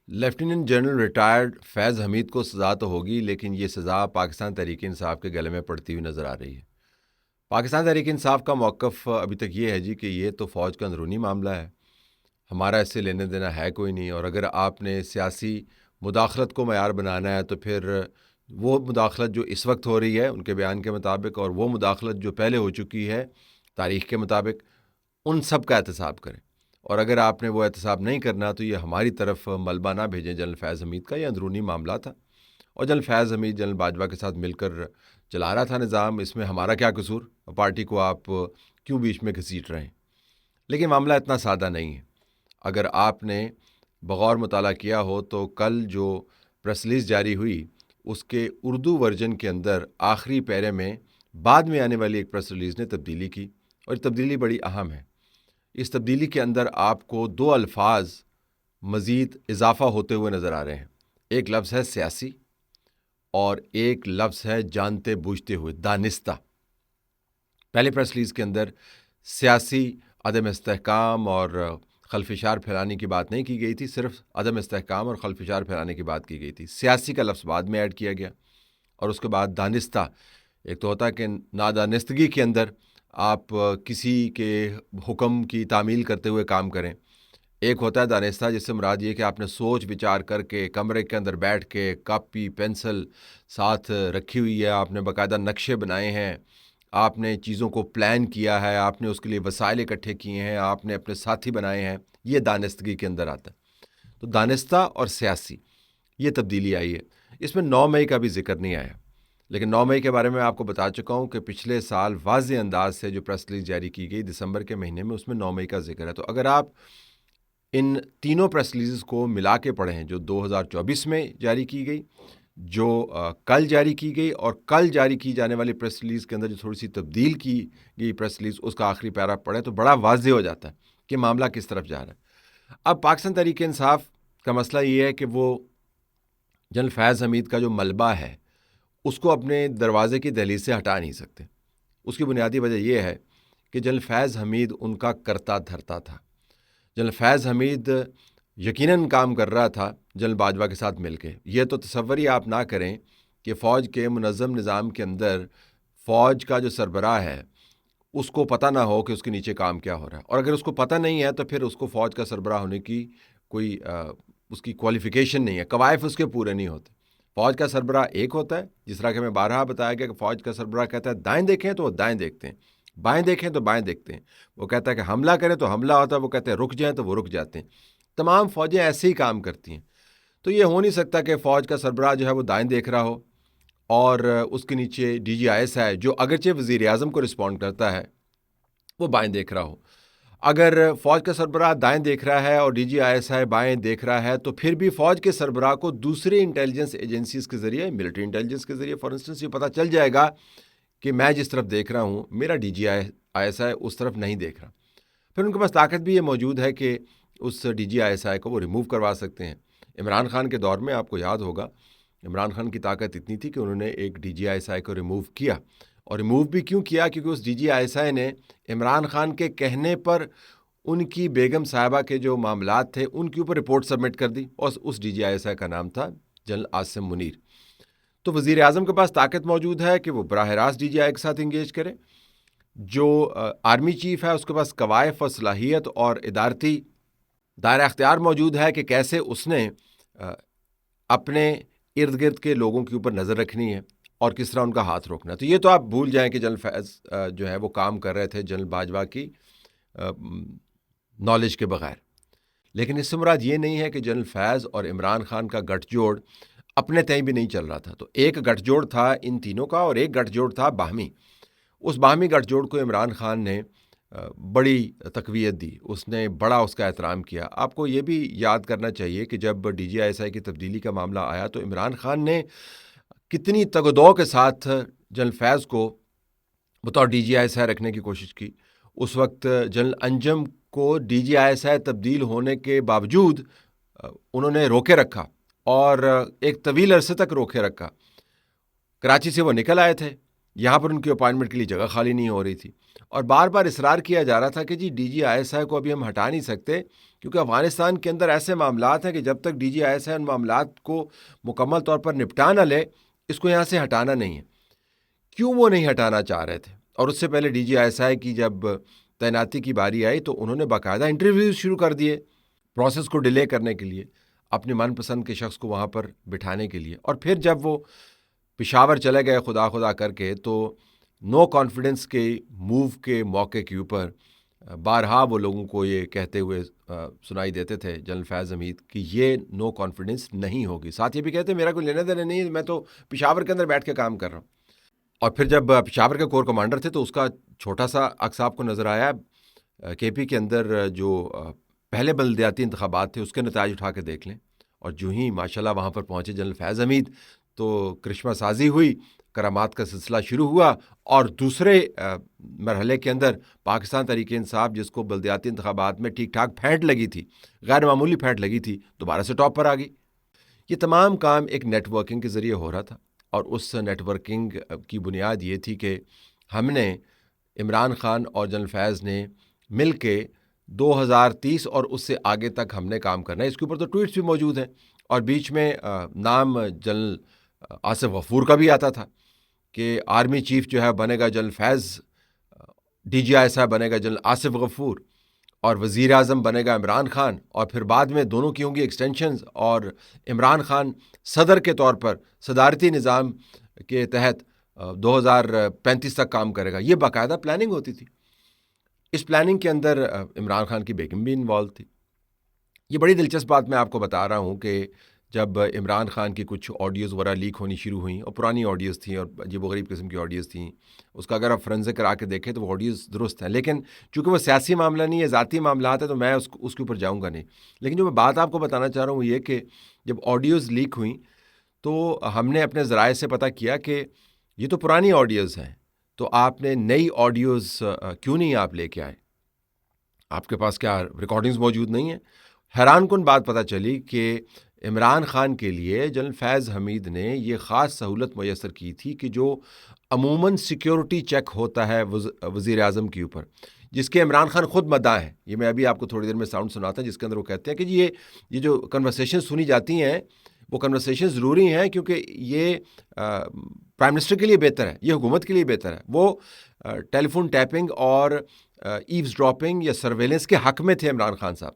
Lieutenant general retired فیض حمید کو سزا تو ہوگی، لیکن یہ سزا پاکستان تحریک انصاف کے گلے میں پڑتی ہوئی نظر آ رہی ہے۔ پاکستان تحریک انصاف کا موقف ابھی تک یہ ہے جی کہ یہ تو فوج کا اندرونی معاملہ ہے، ہمارا اس سے لینے دینا ہے کوئی نہیں، اور اگر آپ نے سیاسی مداخلت کو معیار بنانا ہے تو پھر وہ مداخلت جو اس وقت ہو رہی ہے ان کے بیان کے مطابق، اور وہ مداخلت جو پہلے ہو چکی ہے تاریخ کے مطابق، ان سب کا احتساب کریں۔ اور اگر آپ نے وہ احتساب نہیں کرنا تو یہ ہماری طرف ملبہ نہ بھیجیں جنرل فیض حمید کا، یہ اندرونی معاملہ تھا، اور جنرل فیض حمید جنرل باجوہ کے ساتھ مل کر چلا رہا تھا نظام، اس میں ہمارا کیا قصور؟ پارٹی کو آپ کیوں بیچ میں گھسیٹ رہے ہیں؟ لیکن معاملہ اتنا سادہ نہیں ہے۔ اگر آپ نے بغور مطالعہ کیا ہو تو کل جو پریس ریلیز جاری ہوئی اس کے اردو ورژن کے اندر آخری پیرے میں بعد میں آنے والی ایک پریس ریلیز نے تبدیلی کی، اور یہ تبدیلی بڑی اہم ہے۔ اس تبدیلی کے اندر آپ کو دو الفاظ مزید اضافہ ہوتے ہوئے نظر آ رہے ہیں، ایک لفظ ہے سیاسی اور ایک لفظ ہے جانتے بوجھتے ہوئے، دانستہ۔ پہلے پریس ریلیز کے اندر سیاسی عدم استحکام اور خلفشار پھیلانے کی بات نہیں کی گئی تھی، صرف عدم استحکام اور خلفشار پھیلانے کی بات کی گئی تھی۔ سیاسی کا لفظ بعد میں ایڈ کیا گیا، اور اس کے بعد دانستہ۔ ایک تو ہوتا ہے کہ نادانستگی کے اندر آپ کسی کے حکم کی تعمیل کرتے ہوئے کام کریں، ایک ہوتا ہے دانستہ جس سے مراد یہ کہ آپ نے سوچ وچار کر کے کمرے کے اندر بیٹھ کے کاپی پینسل ساتھ رکھی ہوئی ہے، آپ نے باقاعدہ نقشے بنائے ہیں، آپ نے چیزوں کو پلان کیا ہے، آپ نے اس کے لیے وسائل اکٹھے کیے ہیں، آپ نے اپنے ساتھی بنائے ہیں، یہ دانستگی کے اندر آتا ہے۔ تو دانستہ اور سیاسی، یہ تبدیلی آئی ہے۔ اس میں 9 مئی کا بھی ذکر نہیں آیا، لیکن 9 مئی کے بارے میں آپ کو بتا چکا ہوں کہ پچھلے سال واضح انداز سے جو پریس ریلیز جاری کی گئی دسمبر کے مہینے میں، اس میں 9 مئی کا ذکر ہے۔ تو اگر آپ ان تینوں پریس ریلیز کو ملا کے پڑھیں جو 2024 میں جاری کی گئی، جو کل جاری کی گئی، اور کل جاری کی جانے والی پریس ریلیز کے اندر جو تھوڑی سی تبدیل کی گئی پریس ریلیز، اس کا آخری پیرا پڑھیں تو بڑا واضح ہو جاتا ہے کہ معاملہ کس طرف جا رہا ہے۔ اب پاکستان تحریک انصاف کا مسئلہ یہ ہے کہ وہ جنرل فیض حمید کا جو ملبہ ہے اس کو اپنے دروازے کی دہلیز سے ہٹا نہیں سکتے۔ اس کی بنیادی وجہ یہ ہے کہ جنرل فیض حمید ان کا کرتا دھرتا تھا۔ جنرل فیض حمید یقیناً کام کر رہا تھا جنرل باجوہ کے ساتھ مل کے۔ یہ تو تصور ہی آپ نہ کریں کہ فوج کے منظم نظام کے اندر فوج کا جو سربراہ ہے اس کو پتہ نہ ہو کہ اس کے نیچے کام کیا ہو رہا ہے، اور اگر اس کو پتہ نہیں ہے تو پھر اس کو فوج کا سربراہ ہونے کی کوئی اس کی کوالیفیکیشن نہیں ہے، قوائف اس کے پورے نہیں ہوتے۔ فوج کا سربراہ ایک ہوتا ہے، جس طرح کہ میں بارہا بتایا گیا کہ فوج کا سربراہ کہتا ہے دائیں دیکھیں تو وہ دائیں دیکھتے ہیں، بائیں دیکھیں تو بائیں دیکھتے ہیں، وہ کہتا ہے کہ حملہ کریں تو حملہ ہوتا ہے، وہ کہتے ہیں رک جائیں تو وہ رک جاتے ہیں۔ تمام فوجیں ایسے ہی کام کرتی ہیں۔ تو یہ ہو نہیں سکتا کہ فوج کا سربراہ جو ہے وہ دائیں دیکھ رہا ہو اور اس کے نیچے ڈی جی آئی ایس ہے جو اگرچہ وزیر اعظم کو رسپونڈ کرتا ہے وہ بائیں دیکھ رہا ہو۔ اگر فوج کا سربراہ دائیں دیکھ رہا ہے اور D G I S I بائیں دیکھ رہا ہے تو پھر بھی فوج کے سربراہ کو دوسری انٹیلیجنس ایجنسیز کے ذریعے، ملٹری انٹیلیجنس کے ذریعے فار انسٹنس یہ پتہ چل جائے گا کہ میں جس طرف دیکھ رہا ہوں میرا D G I S I اس طرف نہیں دیکھ رہا۔ پھر ان کے پاس طاقت بھی یہ موجود ہے کہ اس D G I S I کو وہ ریموو کروا سکتے ہیں۔ عمران خان کے دور میں آپ کو یاد ہوگا عمران خان کی طاقت اتنی تھی کہ انہوں نے ایک D G I S I کو ریموو کیا، اور ریموو بھی کیوں کیا؟ کیونکہ اس D G I S I نے عمران خان کے کہنے پر ان کی بیگم صاحبہ کے جو معاملات تھے ان کے اوپر رپورٹ سبمٹ کر دی، اور اس D G I S I کا نام تھا جنرل عاصم منیر۔ تو وزیر اعظم کے پاس طاقت موجود ہے کہ وہ براہ راست ڈی جی آئی کے ساتھ انگیج کرے۔ جو آرمی چیف ہے اس کے پاس قوائف اور صلاحیت اور ادارتی دائرہ اختیار موجود ہے کہ کیسے اس نے اپنے ارد گرد کے لوگوں کے اوپر نظر رکھنی ہے اور کس طرح ان کا ہاتھ روکنا ہے۔ تو یہ تو آپ بھول جائیں کہ جنرل فیض جو ہے وہ کام کر رہے تھے جنرل باجوہ کی نالج کے بغیر۔ لیکن اس سے مراد یہ نہیں ہے کہ جنرل فیض اور عمران خان کا گٹھ جوڑ اپنے تئیں بھی نہیں چل رہا تھا۔ تو ایک گٹھ جوڑ تھا ان تینوں کا، اور ایک گٹھ جوڑ تھا باہمی۔ اس باہمی گٹھ جوڑ کو عمران خان نے بڑی تقویت دی، اس نے بڑا اس کا احترام کیا۔ آپ کو یہ بھی یاد کرنا چاہیے کہ جب D G I S I کی تبدیلی کا معاملہ آیا تو عمران خان نے کتنی تگ و دو کے ساتھ جنرل فیض کو بطور D G I S I رکھنے کی کوشش کی۔ اس وقت جنرل انجم کو D G I S I تبدیل ہونے کے باوجود انہوں نے روکے رکھا، اور ایک طویل عرصے تک روکے رکھا۔ کراچی سے وہ نکل آئے تھے، یہاں پر ان کی اپائنٹمنٹ کے لیے جگہ خالی نہیں ہو رہی تھی، اور بار بار اصرار کیا جا رہا تھا کہ G D G I S I کو ابھی ہم ہٹا نہیں سکتے کیونکہ افغانستان کے اندر ایسے معاملات ہیں کہ جب تک DGISI ان معاملات کو مکمل طور پر نپٹا نہ لے اس کو یہاں سے ہٹانا نہیں ہے. کیوں وہ نہیں ہٹانا چاہ رہے تھے؟ اور اس سے پہلے DGISI کی جب تعیناتی کی باری آئی تو انہوں نے باقاعدہ انٹرویوز شروع کر دیے پروسیس کو ڈیلے کرنے کے لیے، اپنے من پسند کے شخص کو وہاں پر بٹھانے کے لیے. اور پھر جب وہ پشاور چلے گئے خدا خدا کر کے تو نو کانفیڈنس کے موو کے موقع کے اوپر بارہا وہ لوگوں کو یہ کہتے ہوئے سنائی دیتے تھے جنرل فیض حمید کہ یہ نو کانفیڈنس نہیں ہوگی. ساتھ یہ بھی کہتے میرا کوئی لینے دینے نہیں ہے، میں تو پشاور کے اندر بیٹھ کے کام کر رہا ہوں. اور پھر جب پشاور کے کور کمانڈر تھے تو اس کا چھوٹا سا عکس آپ کو نظر آیا KP کے اندر جو پہلے بلدیاتی انتخابات تھے اس کے نتائج اٹھا کے دیکھ لیں. اور جو ہی ماشاءاللہ وہاں پر پہنچے جنرل فیض حمید تو کرشمہ سازی ہوئی، کرامات کا سلسلہ شروع ہوا. اور دوسرے مرحلے کے اندر پاکستان تحریک انصاف جس کو بلدیاتی انتخابات میں ٹھیک ٹھاک پھینٹ لگی تھی، غیر معمولی پھینٹ لگی تھی، دوبارہ سے ٹاپ پر آ گئی. یہ تمام کام ایک نیٹ ورکنگ کے ذریعے ہو رہا تھا. اور اس نیٹ ورکنگ کی بنیاد یہ تھی کہ ہم نے عمران خان اور جنرل فیض نے مل کے 2030 اور اس سے آگے تک ہم نے کام کرنا ہے. اس کے اوپر تو ٹویٹس بھی موجود ہیں. اور بیچ میں نام جنرل آصف غفور کا بھی آتا تھا کہ آرمی چیف جو ہے بنے گا جنرل فیض، DGISI بنے گا جنرل آصف غفور، اور وزیر اعظم بنے گا عمران خان. اور پھر بعد میں دونوں کی ہوں گی ایکسٹینشنز، اور عمران خان صدر کے طور پر صدارتی نظام کے تحت 2035 تک کام کرے گا. یہ باقاعدہ پلاننگ ہوتی تھی. اس پلاننگ کے اندر عمران خان کی بیگم بھی انوالو تھی. یہ بڑی دلچسپ بات میں آپ کو بتا رہا ہوں کہ جب عمران خان کی کچھ آڈیوز وغیرہ لیک ہونی شروع ہوئیں، اور پرانی آڈیوز تھیں اور عجیب و غریب قسم کی آڈیوز تھیں، اس کا اگر آپ فرنزک کرا کے دیکھیں تو وہ آڈیوز درست ہیں، لیکن چونکہ وہ سیاسی معاملہ نہیں ہے، ذاتی معاملات ہے، تو میں اس کے اوپر جاؤں گا نہیں. لیکن جو میں بات آپ کو بتانا چاہ رہا ہوں وہ یہ کہ جب آڈیوز لیک ہوئیں تو ہم نے اپنے ذرائع سے پتہ کیا کہ یہ تو پرانی آڈیوز ہیں، تو آپ نے نئی آڈیوز کیوں نہیں آپ لے کے آئے؟ آپ کے پاس کیا ریکارڈنگز موجود نہیں ہیں؟ حیران کن بات پتہ چلی کہ عمران خان کے لیے جنرل فیض حمید نے یہ خاص سہولت میسر کی تھی کہ جو عموماً سیکیورٹی چیک ہوتا ہے وزیر اعظم کے اوپر، جس کے عمران خان خود مدعا ہیں. یہ میں ابھی آپ کو تھوڑی دیر میں ساؤنڈ سناتا ہوں جس کے اندر وہ کہتے ہیں کہ جی یہ جو کنورسیشن سنی جاتی ہیں وہ کنورسیشن ضروری ہیں کیونکہ یہ پرائم منسٹر کے لیے بہتر ہے، یہ حکومت کے لیے بہتر ہے. وہ ٹیلی فون ٹیپنگ اور ایوز ڈراپنگ یا سرویلنس کے حق میں تھے. عمران خان صاحب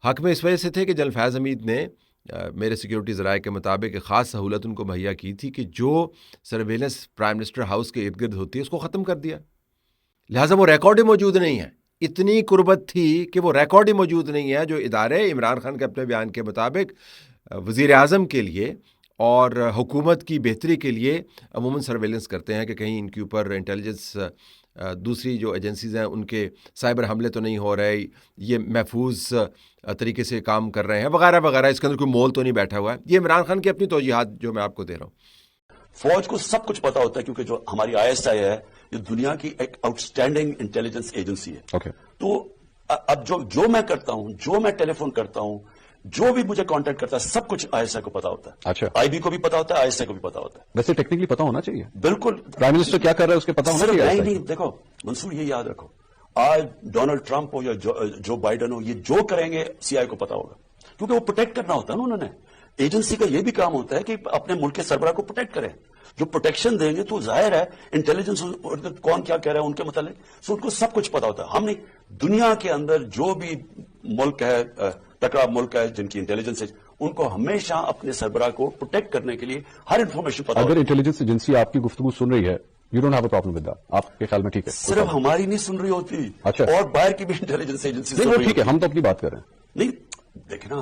حق میں اس وجہ سے تھے کہ جنرل فیض حمید نے میرے سیکیورٹی ذرائع کے مطابق ایک خاص سہولت ان کو مہیا کی تھی کہ جو سرویلنس پرائم منسٹر ہاؤس کے ارد گرد ہوتی ہے اس کو ختم کر دیا. لہٰذا وہ ریکارڈ ہی موجود نہیں ہے. اتنی قربت تھی کہ وہ ریکارڈ ہی موجود نہیں ہے جو ادارے عمران خان کے اپنے بیان کے مطابق وزیر اعظم کے لیے اور حکومت کی بہتری کے لیے عموماً سرویلنس کرتے ہیں کہ کہیں ان کے اوپر انٹیلیجنس دوسری جو ایجنسیز ہیں ان کے سائبر حملے تو نہیں ہو رہے، یہ محفوظ طریقے سے کام کر رہے ہیں وغیرہ وغیرہ. اس کے اندر کوئی مول تو نہیں بیٹھا ہوا ہے. یہ عمران خان کی اپنی توجیحات جو میں آپ کو دے رہا ہوں. فوج کو سب کچھ پتا ہوتا ہے کیونکہ جو ہماری ISI ہے یہ دنیا کی ایک آؤٹ اسٹینڈنگ انٹیلیجنس ایجنسی ہے. تو اب جو میں کرتا ہوں، جو میں ٹیلی فون کرتا ہوں، جو بھی مجھے کانٹیکٹ کرتا ہے، سب کچھ ISI کو پتا ہوتا ہے. اچھا، IB کو بھی پتا ہوتا ہے، ISI کو بھی پتا ہوتا ہے. ویسے ٹیکنیکلی پتا ہونا چاہیے. بالکل. پرائم منسٹر کیا کر رہا ہے اس کے پتا ہونا چاہیے. نہیں، دیکھو منصور یہ یاد رکھو، آج ڈونلڈ ٹرمپ ہو یا جو بائیڈن ہو، یہ جو کریں گے CI کو پتا ہوگا کیونکہ وہ پروٹیکٹ کرنا ہوتا ہے نا. انہوں نے ایجنسی کا یہ بھی کام ہوتا ہے کہ اپنے ملک کے سربراہ کو پروٹیکٹ کریں. جو پروٹیکشن دیں گے تو ظاہر ہے انٹیلیجنس کون کیا کہہ رہا ہے ان کے متعلق، سو ان کو سب کچھ پتا ہوتا ہے. ہم نہیں، دنیا کے اندر جو بھی ملک ہے، تکڑا ملک ہے جن کی انٹیلیجنس ہے، ان کو ہمیشہ اپنے سربراہ کو پروٹیکٹ کرنے کے لیے ہر انفارمیشن پتا ہوتا ہے. اگر انٹیلیجنس ایجنسی آپ کی گفتگو سن رہی ہے، you don't have a problem with that, آپ کے خیال میں ٹھیک ہے؟ صرف ہماری نہیں سن رہی ہوتی، اچھا، اور باہر کی بھی انٹیلیجنس ایجنسی سن نہیں، رہی ٹھیک ہے، ہوتی. ہم تو اپنی بات کر رہے ہیں. نہیں دیکھیں نا،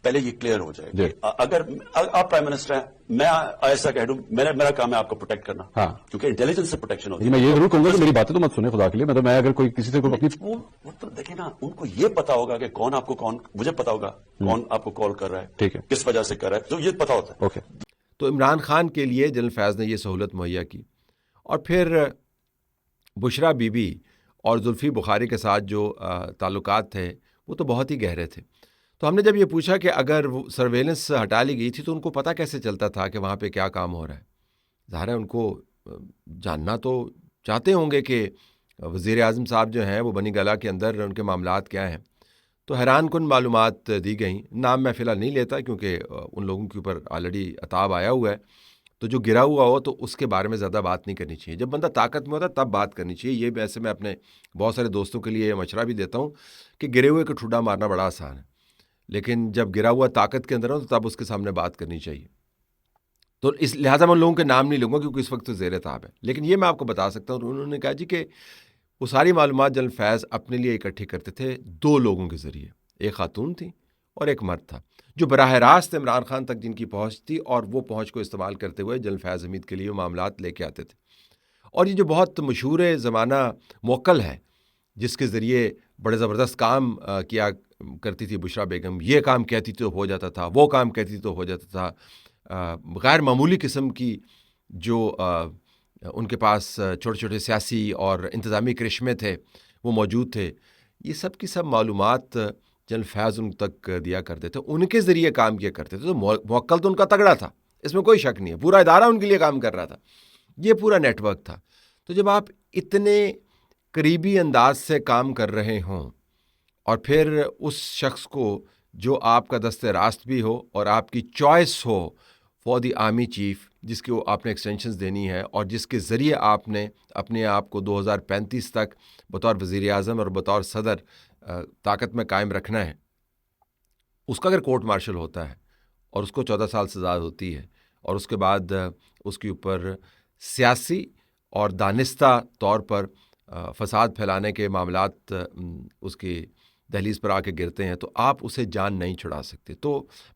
پہلے یہ کلیئر ہو جائے جی. کہ اگر آپ پرائم منسٹر ہیں، میں ایسا کہہ دوں، میرا کام ہے آپ کو پروٹیکٹ کرنا، ہاں، کیونکہ انٹیلیجنس سے پروٹیکشن ہوتی میں یہ ضرور کہوں گا کہ میری باتیں تو مت سنیں خدا کے لیے. میں اگر کوئی کسی سے کوئی اپنی وہ تو دیکھیں نا، ان کو یہ پتا ہوگا کہ کون مجھے پتا ہوگا کون آپ کو کال کر رہا ہے، ٹھیک ہے، کس وجہ سے کر رہا ہے، تو یہ پتا ہوتا ہے. اوکے. تو عمران خان کے لیے جنرل فیض نے یہ سہولت مہیا کی. اور پھر بشرا بی بی اور زلفی بخاری کے ساتھ جو تعلقات تھے وہ تو بہت ہی گہرے تھے. تو ہم نے جب یہ پوچھا کہ اگر وہ سرویلنس ہٹا لی گئی تھی تو ان کو پتہ کیسے چلتا تھا کہ وہاں پہ کیا کام ہو رہا ہے؟ ظاہر ہے ان کو جاننا تو چاہتے ہوں گے کہ وزیر اعظم صاحب جو ہیں وہ بنی گلا کے اندر ان کے معاملات کیا ہیں. تو حیران کن معلومات دی گئیں. نام میں فی الحال نہیں لیتا کیونکہ ان لوگوں کے اوپر آلریڈی عتاب آیا ہوا ہے. تو جو گرا ہوا ہو تو اس کے بارے میں زیادہ بات نہیں کرنی چاہیے. جب بندہ طاقت میں ہوتا ہے تب بات کرنی چاہیے. یہ ویسے میں اپنے بہت سارے دوستوں کے لیے یہ مشورہ بھی دیتا ہوں کہ گرے ہوئے کو ٹھوڈا مارنا بڑا آسان ہے، لیکن جب گرا ہوا طاقت کے اندر ہو تو تب اس کے سامنے بات کرنی چاہیے. تو اس لہٰذا میں ان لوگوں کے نام نہیں لوں گا کیونکہ اس وقت تو زیر تاب ہے. لیکن یہ میں آپ کو بتا سکتا ہوں، انہوں نے کہا جی کہ وہ ساری معلومات جنرل فیض اپنے لیے اکٹھی کرتے تھے 2 لوگوں کے ذریعے، ایک خاتون تھی اور ایک مرد تھا، جو براہ راست عمران خان تک جن کی پہنچ تھی، اور وہ پہنچ کو استعمال کرتے ہوئے جنرل فیض حمید کے لیے وہ معاملات لے کے آتے تھے. اور یہ جو بہت مشہور زمانہ موکل ہے جس کے ذریعے بڑے زبردست کام کیا کرتی تھی بشرا بیگم، یہ کام کہتی تو ہو جاتا تھا، وہ کام کہتی تو ہو جاتا تھا، غیر معمولی قسم کی جو ان کے پاس چھوٹے چھوٹے سیاسی اور انتظامی کرشمے تھے وہ موجود تھے. یہ سب کی سب معلومات جنرل فیض ان تک دیا کرتے تھے، ان کے ذریعے کام کیا کرتے تھے. تو موکل تو ان کا تگڑا تھا، اس میں کوئی شک نہیں ہے، پورا ادارہ ان کے لیے کام کر رہا تھا، یہ پورا نیٹ ورک تھا. تو جب آپ اتنے قریبی انداز سے کام کر رہے ہوں اور پھر اس شخص کو جو آپ کا دست راست بھی ہو اور آپ کی choice who for the army chief, جس کو آپ نے ایکسٹینشنز دینی ہے اور جس کے ذریعے آپ نے اپنے آپ کو 2035 تک بطور وزیر اعظم اور بطور صدر طاقت میں قائم رکھنا ہے، اس کا اگر کورٹ مارشل ہوتا ہے اور اس کو 14 سال سزا ہوتی ہے اور اس کے بعد اس کے اوپر سیاسی اور دانستہ طور پر فساد پھیلانے کے معاملات اس کی دہلیز پر آ کے گرتے ہیں، تو آپ اسے جان نہیں چھڑا سکتے. تو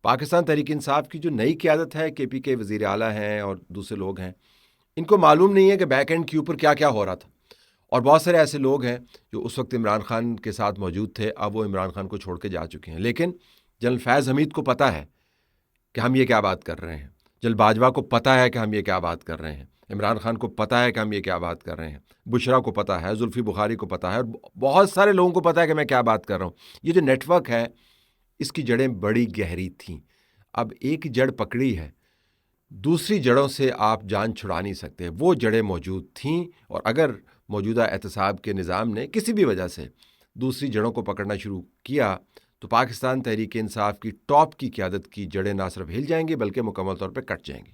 پاکستان تحریک انصاف کی جو نئی قیادت ہے، کے پی کے وزیر اعلیٰ ہیں اور دوسرے لوگ ہیں، ان کو معلوم نہیں ہے کہ بیک اینڈ کے اوپر کیا کیا ہو رہا تھا. اور بہت سارے ایسے لوگ ہیں جو اس وقت عمران خان کے ساتھ موجود تھے، اب وہ عمران خان کو چھوڑ کے جا چکے ہیں. لیکن جنرل فیض حمید کو پتہ ہے کہ ہم یہ کیا بات کر رہے ہیں، جنرل باجوہ کو پتہ ہے کہ ہم یہ کیا بات کر رہے ہیں، عمران خان کو پتہ ہے کہ ہم یہ کیا بات کر رہے ہیں، بشرا کو پتہ ہے، زلفی بخاری کو پتہ ہے، اور بہت سارے لوگوں کو پتہ ہے کہ میں کیا بات کر رہا ہوں. یہ جو نیٹ ورک ہے اس کی جڑیں بڑی گہری تھیں. اب ایک جڑ پکڑی ہے، دوسری جڑوں سے آپ جان چھڑا نہیں سکتے. وہ جڑیں موجود تھیں، اور اگر موجودہ احتساب کے نظام نے کسی بھی وجہ سے دوسری جڑوں کو پکڑنا شروع کیا تو پاکستان تحریک انصاف کی ٹاپ کی قیادت کی جڑیں نہ صرف ہل جائیں گی بلکہ مکمل طور پہ کٹ جائیں گی.